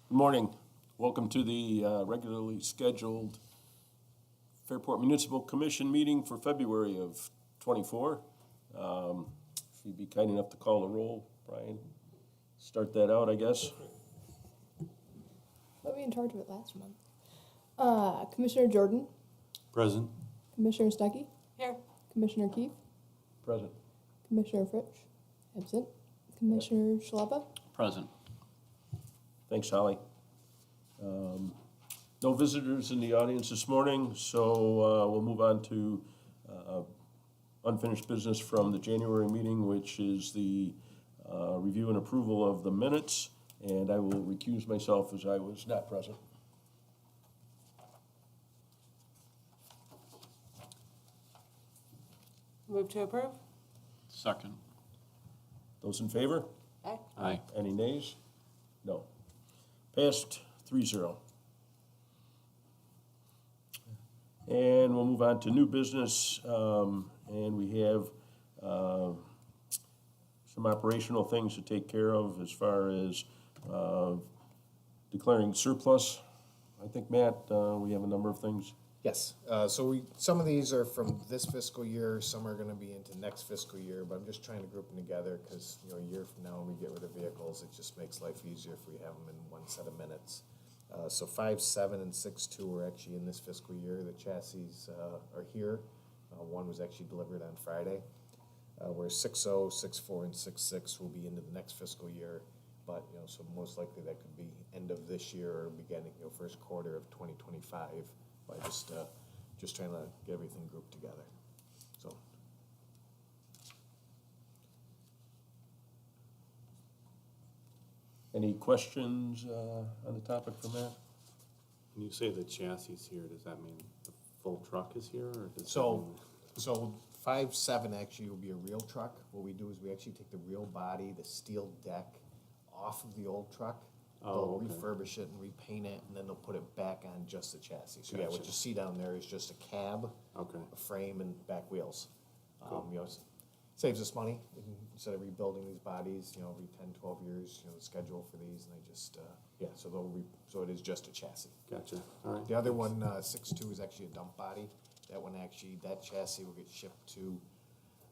Good morning. Welcome to the regularly scheduled Fairport Municipal Commission meeting for February of '24. If you'd be kind enough to call the roll, Brian, start that out, I guess. Put me in charge of it last month. Commissioner Jordan, Present. Commissioner Stuckey, Here. Commissioner Keefe, Present. Commissioner Fritsch, absent, Commissioner Schlappa. Present. Thanks, Holly. No visitors in the audience this morning, so we'll move on to unfinished business from the January meeting, which is the review and approval of the minutes, and I will recuse myself as I was not present. Move to approve? Second. Those in favor? Aye. Aye. Any nays? No. Passed 3-0. And we'll move on to new business, and we have some operational things to take care of as far as declaring surplus. I think, Matt, we have a number of things. Yes, some of these are from this fiscal year, some are gonna be into next fiscal year, but I'm just trying to group them together, because, a year from now, when we get rid of vehicles, it just makes life easier if we have them in one set of minutes. So 5.7 and 6.2 are actually in this fiscal year, the chassis are here. One was actually delivered on Friday. Where 6.0, 6.4, and 6.6 will be into the next fiscal year, but, so most likely that could be end of this year or beginning, first quarter of 2025. By just trying to get everything grouped together. So. Any questions on the topic from Matt? When you say the chassis here, does that mean the full truck is here, or does So 5.7 actually will be a real truck. What we do is we actually take the real body, the steel deck, off of the old truck. Oh, They'll okay. refurbish it and repaint it, and then they'll put it back on just the chassis. So yeah, what Gotcha. you see down there is just a cab, Okay. a frame, and back wheels. Cool. Saves us money instead of rebuilding these bodies. Every 10, 12 years. The schedule for these, and they just so it is just a chassis. Gotcha. All right. The other one, 6.2, is actually a dump body. That chassis will get shipped to,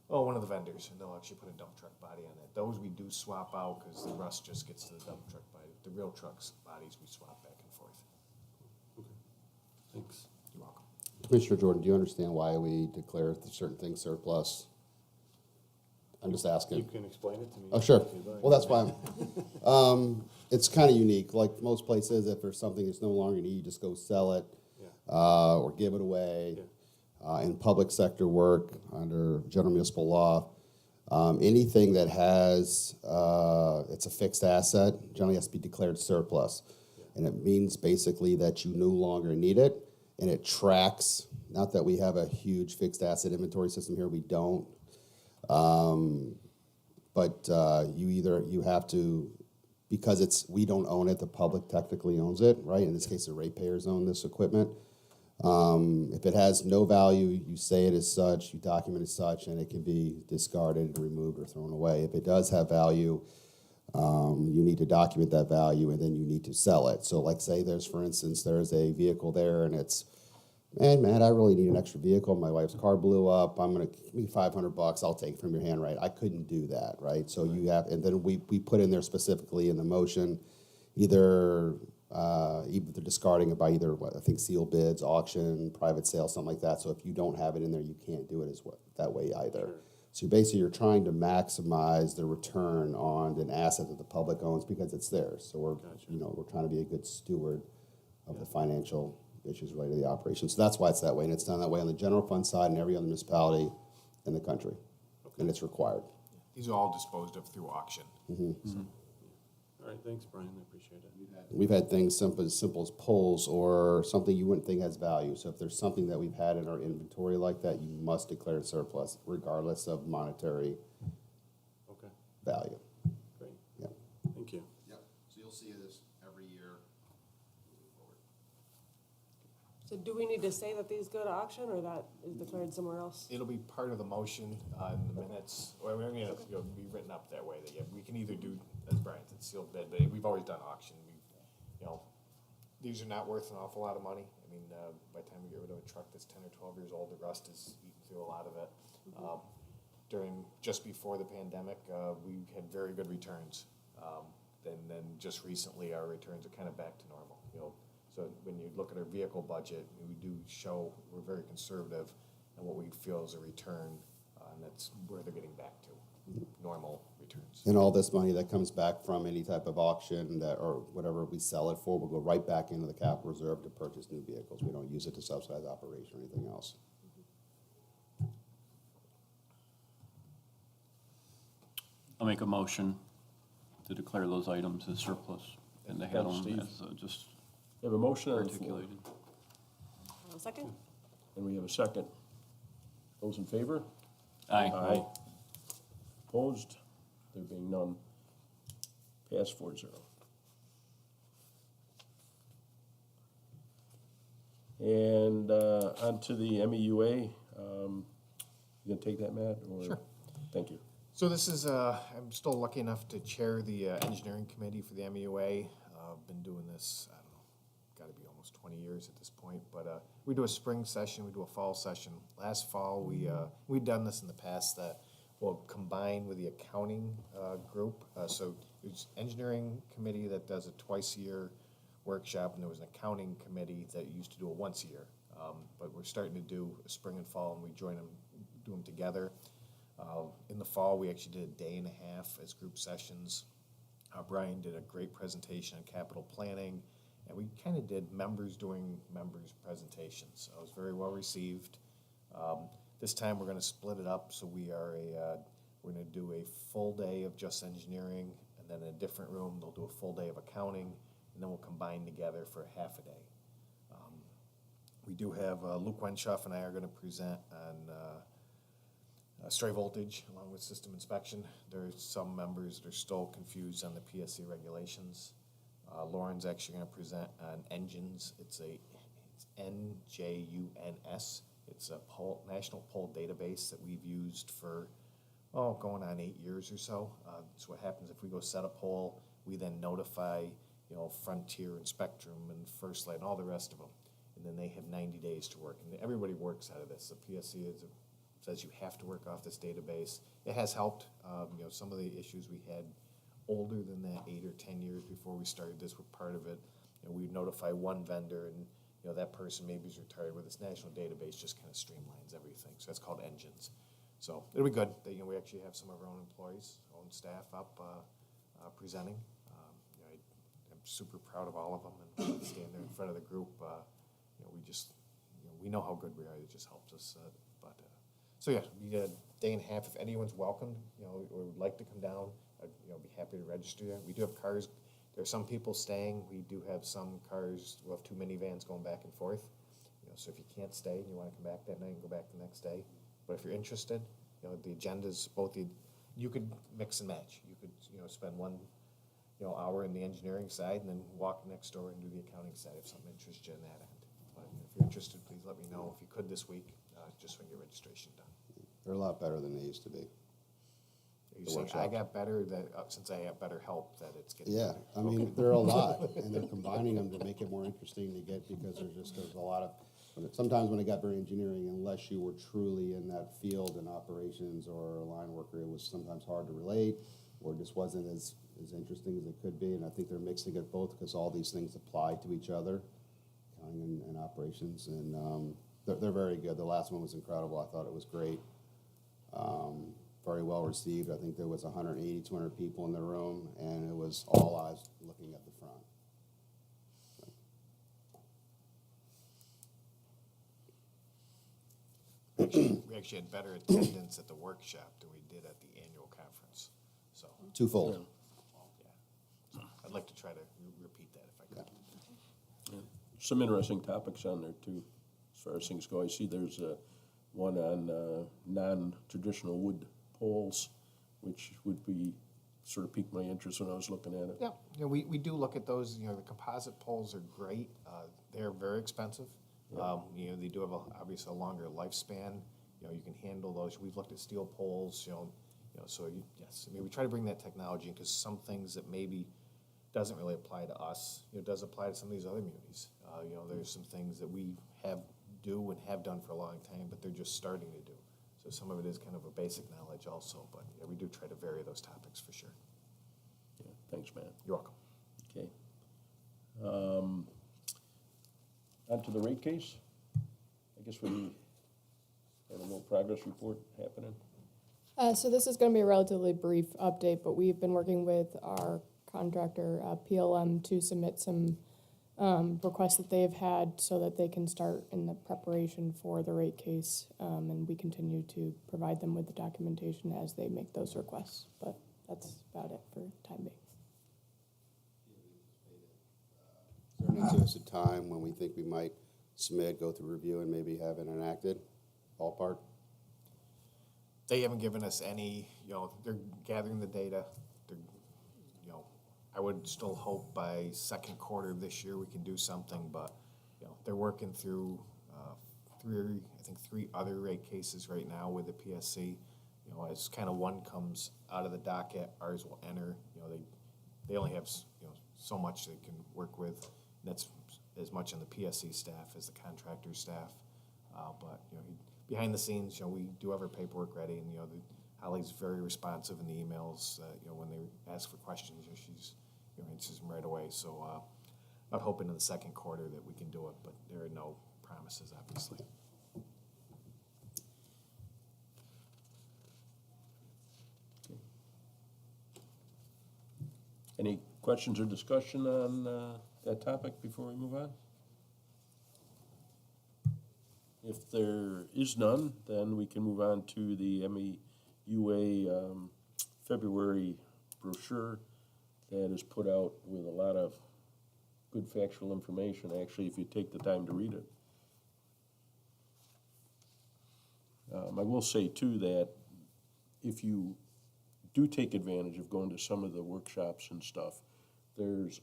one of the vendors, and they'll actually put a dump truck body on it. Those we do swap out, because the rust just gets to the dump truck body. The real trucks bodies we swap back and forth. Okay. Thanks. You're welcome. Commissioner Jordan, do you understand why we declare certain things surplus? I'm just asking. You can explain it to me. Oh, sure. if you'd like. Well, that's fine. It's kind of unique. Like most places, if there's something that's no longer needed, you just go sell it Yeah. or give it away. Yeah. In public sector work, under general municipal law, anything that has, it's a fixed asset, generally has to be declared surplus. Yeah. And it means basically that you no longer need it, and it tracks, not that we have a huge fixed asset inventory system here, we don't. But you have to, because we don't own it, the public technically owns it, right? In this case, the ratepayers own this equipment. If it has no value, you say it as such, you document it as such, and it can be discarded, removed, or thrown away. If it does have value, you need to document that value, and then you need to sell it. So like say for instance, there's a vehicle there, and it's, man, I really need an extra vehicle. My wife's car blew up. I'm going to give me $500. I'll take it from your hand, right? I couldn't do that, right? So you have, and then we put in there specifically in the motion, either discarding it by either, I think, sealed bids, auction, private sale, something like that. So if you don't have it in there, you can't do it that way either. Sure. So basically, you're trying to maximize the return on an asset that the public owns because it's theirs. So we're, Gotcha. we're trying to be a good steward of the financial issues related to the operation. So that's why it's that way, and it's done that way on the general fund side and every other municipality in the country, and it's required. These are all disposed of through auction. All right. Thanks, Brian. I appreciate it. We've had things simple as polls or something you wouldn't think has value. So if there's something that we've had in our inventory like that, you must declare it surplus, regardless of monetary Okay. value. Great. Yeah. Thank you. Yep. So you'll see this every year moving forward. So do we need to say that these go to auction, or that is declared somewhere else? It'll be part of the motion in the minutes, or it'll be written up that way. That we can either do, as Brian said, sealed bid, but we've always done auction. you know, these are not worth an awful lot of money. I mean, by the time we get rid of a truck that's 10 or 12 years old, the rust is eating through a lot of it. Just before the pandemic, we had very good returns. Then just recently, our returns are kind of back to normal. You know, so when you look at our vehicle budget, we do show we're very conservative in what we feel is a return, and that's where they're getting back to normal returns. And all this money that comes back from any type of auction that, or whatever we sell it for, will go right back into the capital reserve to purchase new vehicles. We don't use it to subsidize operation or anything else. I'll make a motion to declare those items as surplus and to have Thanks, them Steve. as just We have a motion on the floor, articulated. Second? and we have a second. Those in favor? Aye. Opposed? There being none. Pass 4-0. And on to the MEUA. You gonna take that, Matt? Or- Sure. Thank you. So this is, I'm still lucky enough to chair the engineering committee for the MEUA. I've been doing this, I don't know, gotta be almost 20 years at this point, but we do a spring session, we do a fall session. Last fall, we'd done this in the past that we'll combine with the accounting group. So there's engineering committee that does a twice-a-year workshop, and there was an accounting committee that used to do it once a year. But we're starting to do a spring and fall, and we join them, do them together. In the fall, we actually did a day and a half as group sessions. Brian did a great presentation on capital planning, and we kind of did members doing members presentations. So it was very well received. This time, we're going to split it up, so we're going to do a full day of just engineering, and then in a different room, they'll do a full day of accounting, and then we'll combine together for half a day. We do have Luke Wenshoff and I are going to present on stray voltage along with system inspection. There's some members that are still confused on the PSC regulations. Lauren's actually going to present on engines. It's NJUNS. It's a national poll database that we've used for, going on 8 years or so. So what happens if we go set a poll, we then notify, Frontier and Spectrum and First Light and all the rest of them. And then they have 90 days to work. And everybody works out of this. The PSC says you have to work off this database. It has helped. Some of the issues we had older than that, 8 or 10 years before we started this, were part of it. And we'd notify one vendor, and that person maybe is retired. With this national database, just kind of streamlines everything. So that's called engines. So it'll be good. We actually have some of our own employees, our own staff up presenting. I'm super proud of all of them, and stand there in front of the group. We know how good we are. It just helps us. So yeah, we did a day and a half. If anyone's welcome, or would like to come down, I'd be happy to register you. We do have cars. There are some people staying. We do have some cars. We'll have 2 minivans going back and forth. So if you can't stay and you want to come back that night and go back the next day, but if you're interested, the agendas you could mix and match. You could spend 1 hour in the engineering side and then walk next door and do the accounting side if something interests you in that end. But if you're interested, please let me know. If you could this week, just so we can get registration done. They're a lot better than they used to be. Are you The saying I workshops. got better, that since I have better help, that it's getting Yeah, better? I mean, they're a lot, and they're combining them to make it more interesting to get, because there's a lot of, sometimes when it got very engineering, unless you were truly in that field in operations or a line worker, it was sometimes hard to relate, or just wasn't as interesting as it could be, and I think they're mixing it both, because all these things apply to each other, accounting and operations, and they're very good. The last one was incredible. I thought it was great. Very well received. I think there was 180, 200 people in the room, and it was all eyes looking at the front. We actually had better attendance at the workshop than we did at the annual conference. So, Twofold. yeah. So I'd like to try to repeat that if I could. Some interesting topics on there too, as far as things go. I see there's one on non-traditional wood poles, which would be sort of piqued my interest when I was looking at it. Yeah, we do look at those. The composite poles are great. They're very expensive. They do have obviously a longer lifespan. You can handle those. We've looked at steel poles. So yes, we try to bring that technology in, because some things that maybe doesn't really apply to us. It does apply to some of these other communities. There's some things that we do and have done for a long time, but they're just starting to do. So some of it is kind of a basic knowledge also, but yeah, we do try to vary those topics for sure. Yeah, thanks, Matt. You're welcome. Okay. On to the rate case. I guess we have a little progress report happening. So this is going to be a relatively brief update, but we've been working with our contractor, PLM, to submit some requests that they've had so that they can start in the preparation for the rate case. And we continue to provide them with the documentation as they make those requests. But that's about it for the time being. Is there an interested time when we think we might submit, go through review, and maybe have it enacted? Ballpark? They haven't given us any, they're gathering the data. I would still hope by second quarter of this year we can do something, but, they're working through, three other rate cases right now with the PSC. As kind of one comes out of the docket, ours will enter. They only have, so much they can work with. And that's as much on the PSC staff as the contractor staff. But, behind the scenes, we do have our paperwork ready, and, Holly's very responsive in the emails. When they ask for questions, she's, answers them right away. So, I'm hoping in the second quarter that we can do it, but there are no promises, obviously. Any questions or discussion on that topic before we move on? If there is none, then we can move on to the MEUA February brochure that is put out with a lot of good factual information, actually, if you take the time to read it. I will say, too, that if you do take advantage of going to some of the workshops and stuff, there's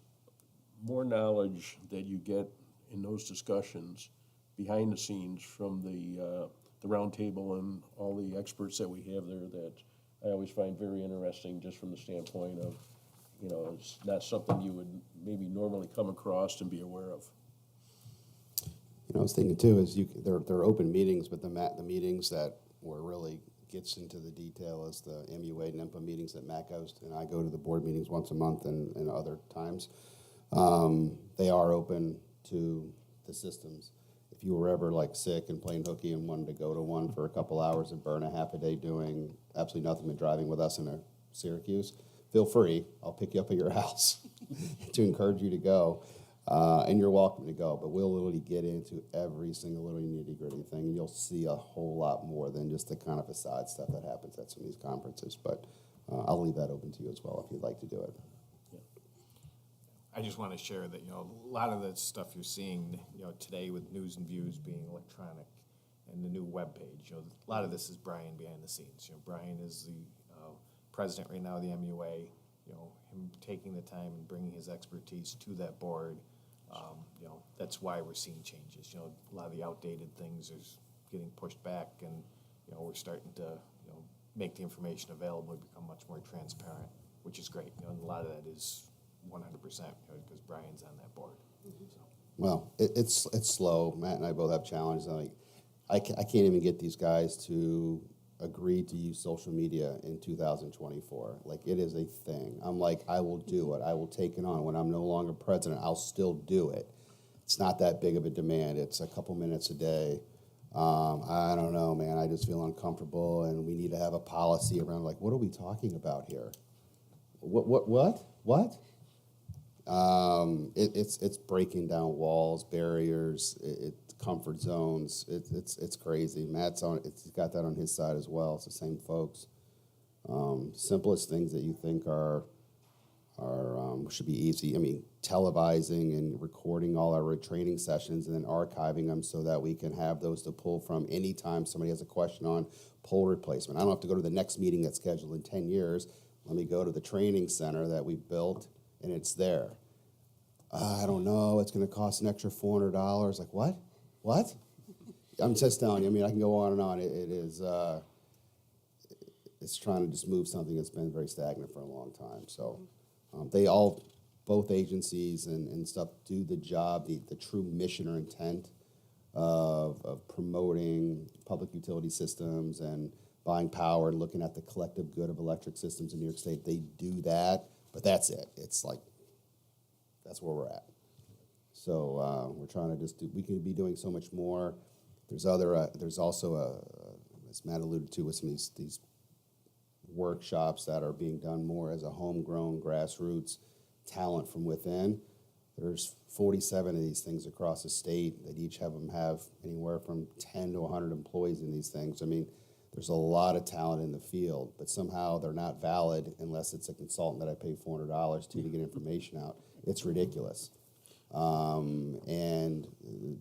more knowledge that you get in those discussions behind the scenes from the round table and all the experts that we have there that I always find very interesting, just from the standpoint of, it's not something you would maybe normally come across and be aware of. I was thinking too, is they're open meetings, but the meetings that were really gets into the detail is the MUA and IMPA meetings that Matt goes to, and I go to the board meetings once a month and other times. They are open to the systems. If you were ever sick and playing hooky and wanted to go to one for a couple hours and burn a half a day doing absolutely nothing but driving with us in Syracuse, feel free. I'll pick you up at your house to encourage you to go. And you're welcome to go, but we'll literally get into every single little nitty-gritty thing, and you'll see a whole lot more than just the kind of facade stuff that happens at some of these conferences. But I'll leave that open to you as well if you'd like to do it. I just want to share that, a lot of the stuff you're seeing, today with news and views being electronic and the new webpage, a lot of this is Brian behind the scenes. Brian is the president right now of the MUA, him taking the time and bringing his expertise to that board. That's why we're seeing changes. A lot of the outdated things is getting pushed back, and, we're starting to, make the information available and become much more transparent, which is great. And a lot of that is 100%, because Brian's on that board. So. Well, it's slow. Matt and I both have challenges. I can't even get these guys to agree to use social media in 2024. It is a thing. I'm like, I will do it. I will take it on. When I'm no longer president, I'll still do it. It's not that big of a demand. It's a couple minutes a day. I don't know, man. I just feel uncomfortable, and we need to have a policy around, what are we talking about here? What? It's breaking down walls, barriers, comfort zones. It's crazy. Matt's he's got that on his side as well. It's the same folks. Simplest things that you think are should be easy. I mean, televising and recording all our training sessions and then archiving them so that we can have those to pull from anytime somebody has a question on pole replacement. I don't have to go to the next meeting that's scheduled in 10 years. Let me go to the training center that we built, and it's there. I don't know. It's going to cost an extra $400. What? I'm just telling you. I can go on and on. It's trying to just move something that's been very stagnant for a long time. So they all both agencies and stuff do the job, the true mission or intent of promoting public utility systems and buying power and looking at the collective good of electric systems in New York State. They do that, but that's it. It's like, that's where we're at. So we're trying to just do, we could be doing so much more. There's also, as Matt alluded to, with some of these workshops that are being done more as a homegrown grassroots talent from within. There's 47 of these things across the state that each have anywhere from 10 to 100 employees in these things. I mean, there's a lot of talent in the field, but somehow they're not valid unless it's a consultant that I pay $400 to get information out. It's ridiculous. And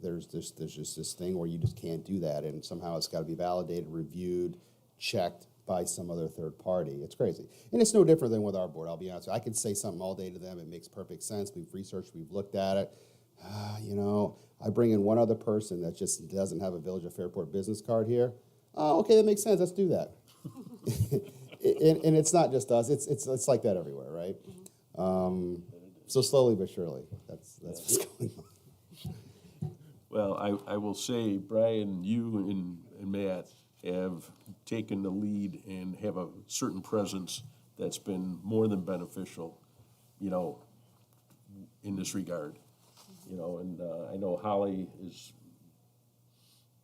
there's just this thing where you just can't do that, and somehow it's got to be validated, reviewed, checked by some other third party. It's crazy. And it's no different than with our board, I'll be honest. I can say something all day to them. It makes perfect sense. We've researched, we've looked at it. I bring in one other person that just doesn't have a Village of Fairport business card here. Oh, okay, that makes sense. Let's do that. And it's not just us. It's like that everywhere, right? So slowly but surely, that's what's going on. Well, I will say, Brian, you and Matt have taken the lead and have a certain presence that's been more than beneficial, in this regard. And I know Holly is,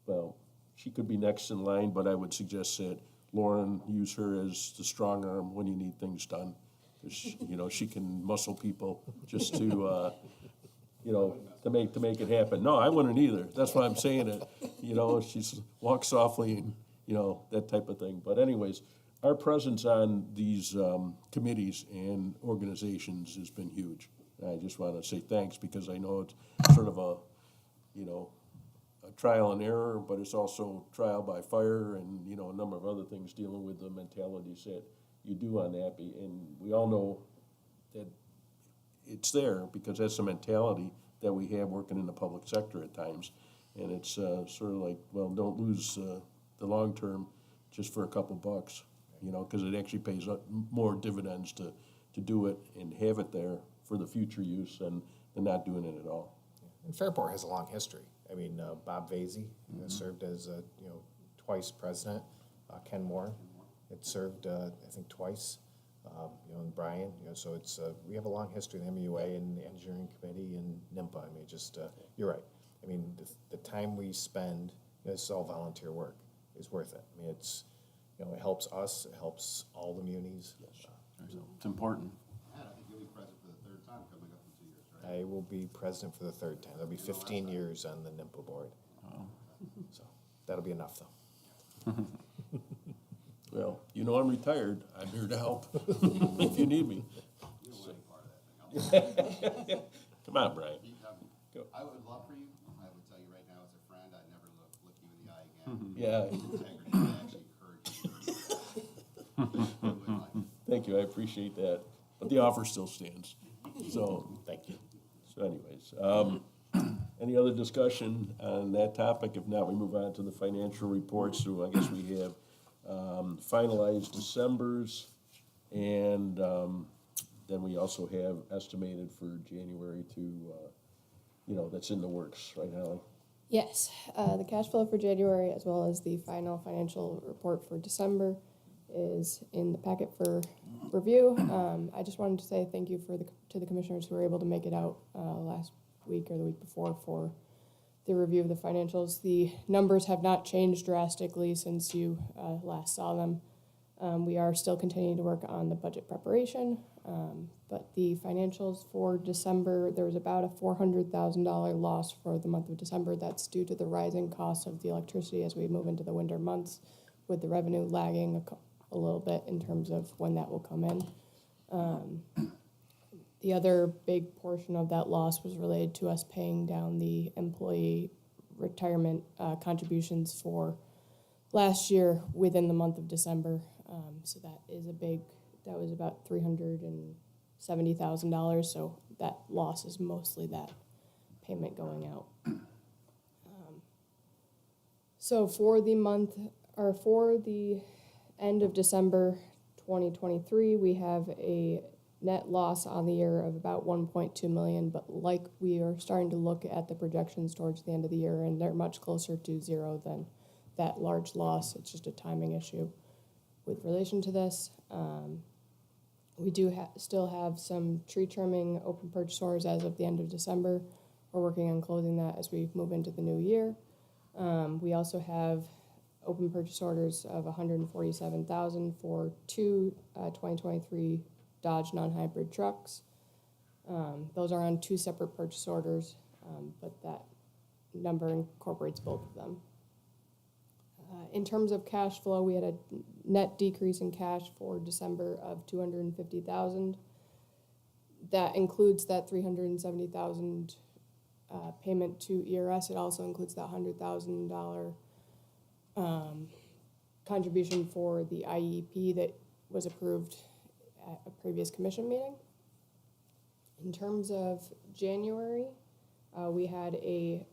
well, she could be next in line, but I would suggest that Lauren use her as the strong arm when you need things done. 'Cause, she can muscle people just to, to make it happen. No, I wouldn't either. That's why I'm saying it. She's walk softly and, that type of thing. But anyways, our presence on these committees and organizations has been huge. And I just want to say thanks because I know it's sort of a trial and error, but it's also trial by fire and, a number of other things dealing with the mentalities that you do on that. And we all know that it's there because that's the mentality that we have working in the public sector at times. And it's sort of like, well, don't lose the long term just for a couple bucks, because it actually pays more dividends to do it and have it there for the future use than not doing it at all. And Fairport has a long history. I mean, Bob Vasey served as, twice president. Ken Moore had served, I think, twice. And Brian, so it's, we have a long history in the MUA and the Engineering Committee and NIMPA. I mean, just, you're right. I mean, the time we spend, this is all volunteer work, is worth it. I mean, it's, it helps us, it helps all the munis. It's important. Matt, I think you'll be president for the third time coming up in 2 years, right? I will be president for the third time. There'll be 15 years on the NIMPA board. So that'll be enough, though. Well, I'm retired. I'm here to help if you need me. You don't want any part of that thing. Come on, Brian. Go. I would love for you. I would tell you right now as a friend, I'd never look you in the eye again. Yeah, Integrity, I actually encourage you. thank you. I appreciate that. But the offer still stands. So, Thank you. so anyways, any other discussion on that topic? If not, we move on to the financial reports. So I guess we have finalized December's, and then we also have estimated for January to, that's in the works, right, Holly? Yes, the cash flow for January as well as the final financial report for December is in the packet for review. I just wanted to say thank you to the commissioners who were able to make it out last week or the week before for the review of the financials. The numbers have not changed drastically since you last saw them. We are still continuing to work on the budget preparation, but the financials for December, there was about a $400,000 loss for the month of December. That's due to the rising cost of the electricity as we move into the winter months, with the revenue lagging a little bit in terms of when that will come in. The other big portion of that loss was related to us paying down the employee retirement contributions for last year within the month of December. So that was about $370,000. So that loss is mostly that payment going out. So for the end of December 2023, we have a net loss on the year of about 1.2 million, but like we are starting to look at the projections towards the end of the year, and they're much closer to zero than that large loss. It's just a timing issue with relation to this. We do still have some tree trimming open purchase orders as of the end of December. We're working on closing that as we move into the new year. We also have open purchase orders of $147,000 for two 2023 Dodge non-hybrid trucks. Those are on two separate purchase orders, but that number incorporates both of them. In terms of cash flow, we had a net decrease in cash for December of $250,000. That includes that $370,000 payment to ERS. It also includes that $100,000 contribution for the IEP that was approved at a previous commission meeting. In terms of January, we had a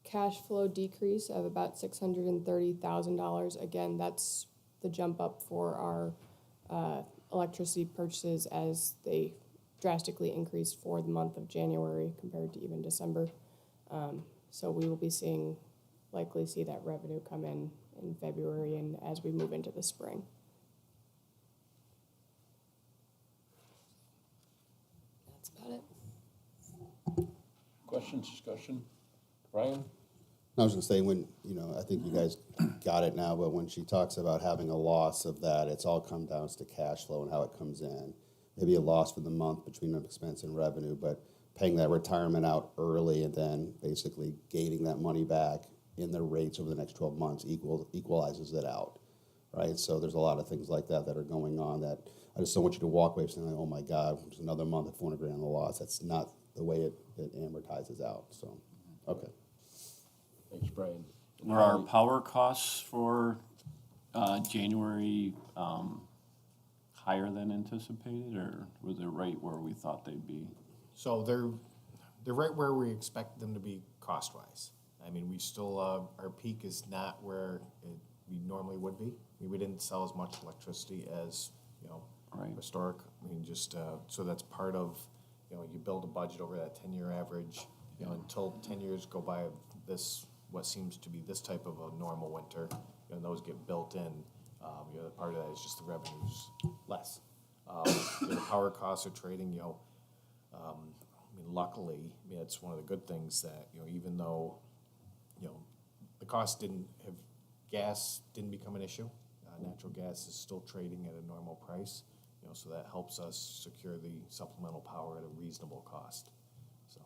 cash flow decrease of about $630,000. Again, that's the jump up for our electricity purchases as they drastically increased for the month of January compared to even December. So we will be likely see that revenue come in February and as we move into the spring. That's about it. Questions, discussion? Brian? I was gonna say, when, I think you guys got it now, but when she talks about having a loss of that, it's all come down to cash flow and how it comes in. Maybe a loss for the month between expense and revenue, but paying that retirement out early and then basically gaining that money back in the rates over the next 12 months equalizes it out, right? So there's a lot of things like that that are going on that I just don't want you to walk away saying, oh my God, it's another month of $400,000 in loss. That's not the way it amortizes out, so, okay. Thanks, Brian. And Were our Holly? power costs for January higher than anticipated, or was it right where we thought they'd be? So they're right where we expect them to be cost-wise. I mean, we still, our peak is not where we normally would be. We didn't sell as much electricity as, Right. historic. I mean, just, so that's part of, you build a budget over that 10-year average, until 10 years go by of this, what seems to be this type of a normal winter, and those get built in. Part of that is just the revenues less. The power costs are trading, luckily, it's one of the good things that, even though, the cost gas didn't become an issue. Natural gas is still trading at a normal price, so that helps us secure the supplemental power at a reasonable cost. So,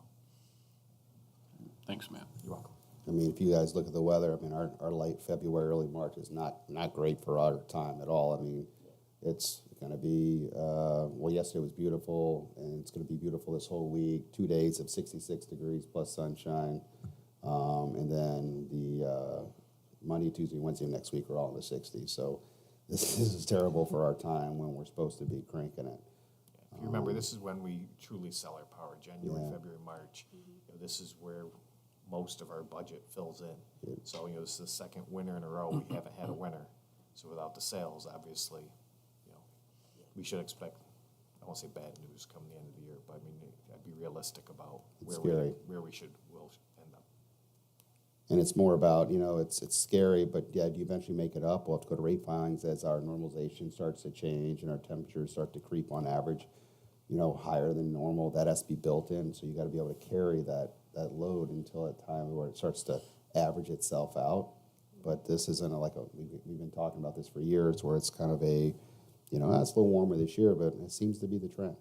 Thanks, Matt. you're welcome. I mean, if you guys look at the weather, I mean, our late February, early March is not great for our time at all. I mean, it's gonna be, yesterday was beautiful, and it's gonna be beautiful this whole week. 2 days of 66 degrees plus sunshine. And then the Monday, Tuesday, Wednesday of next week are all in the 60s. So this is terrible for our time when we're supposed to be cranking it. If you remember, this is when we truly sell our power, January, Yeah. February, March. This is where most of our budget fills in. So, this is the second winter in a row we haven't had a winter. So without the sales, obviously, we should expect, I won't say bad news come the end of the year, but I mean, I'd be realistic about It's will scary. end up. And it's more about, it's scary, but yeah, do you eventually make it up? We'll have to go to rate filings as our normalization starts to change and our temperatures start to creep on average, higher than normal. That has to be built in, so you gotta be able to carry that load until a time where it starts to average itself out. But this isn't we've been talking about this for years, where it's kind of a, it's a little warmer this year, but it seems to be the trend.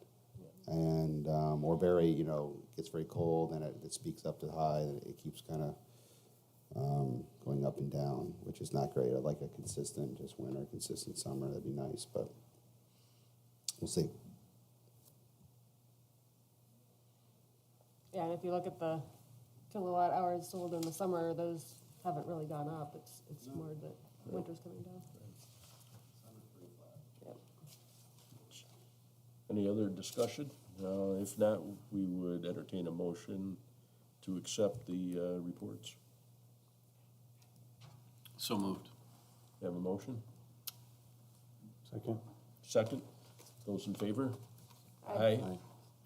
And, or very, gets very cold and it speaks up to high and it keeps kind of going up and down, which is not great. I'd like a consistent, just winter, consistent summer. That'd be nice, but we'll see. Yeah, and if you look at the kilowatt hours sold in the summer, those haven't really gone up. It's more that winter's coming down. Yep. Any other discussion? If not, we would entertain a motion to accept the reports. So moved. Have a motion? Second? Second? Those in favor? Aye. Aye.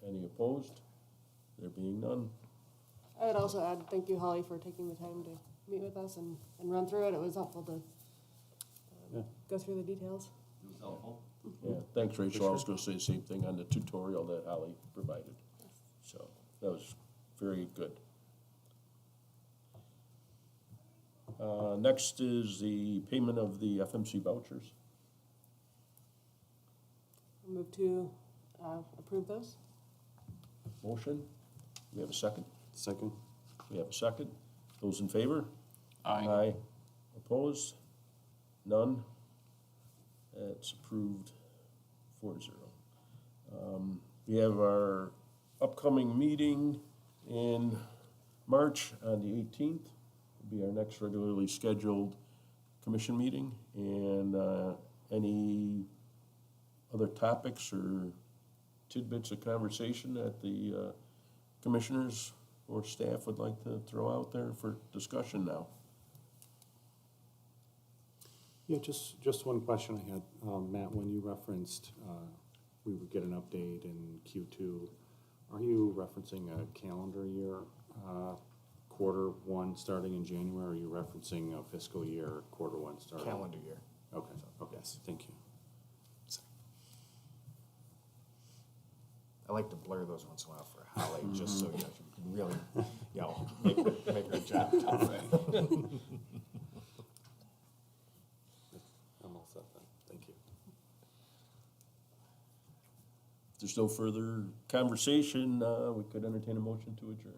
Any opposed? There being none. I would also add, thank you, Holly, for taking the time to meet with us and run through it. It was helpful to Yeah. go through the details. Yeah, thanks, Rachel. I was gonna say the same thing on the tutorial that Holly provided. So, that was very good. Next is the payment of the FMC vouchers. I'll move to approve those. Motion, we have a second? Second? We have a second. Those in favor? Aye. Opposed? None? That's approved 4-0. We have our upcoming meeting in March on the 18th. Will be our next regularly scheduled commission meeting. And any other topics or tidbits of conversation that the commissioners or staff would like to throw out there for discussion now? Yeah, just one question I had. Matt, when you referenced, we would get an update in Q2, are you referencing a calendar year, quarter one starting in January, or are you referencing a fiscal year, quarter one starting? Calendar year. Okay, okay, Yes. thank you. I like to blur those once in a while for Holly, just so, you know, she can really, you know, make her job tough. I'm all set then, thank you. If there's no further conversation, we could entertain a motion to adjourn.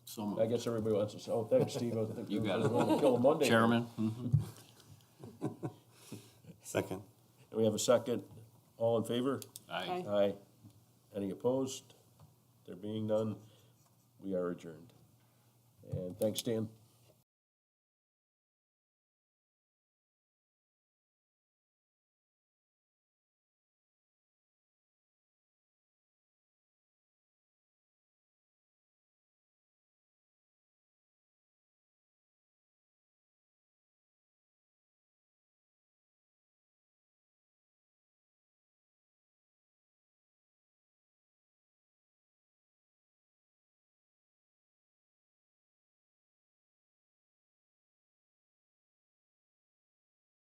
So moved. I guess everybody wants to say, oh, thanks, Steve. I think You got everybody's it. wanting to kill a Monday. Chairman? Second? And we have a second. All in favor? Aye. Aye. Any opposed? There being none, we are adjourned. And thanks, Dan.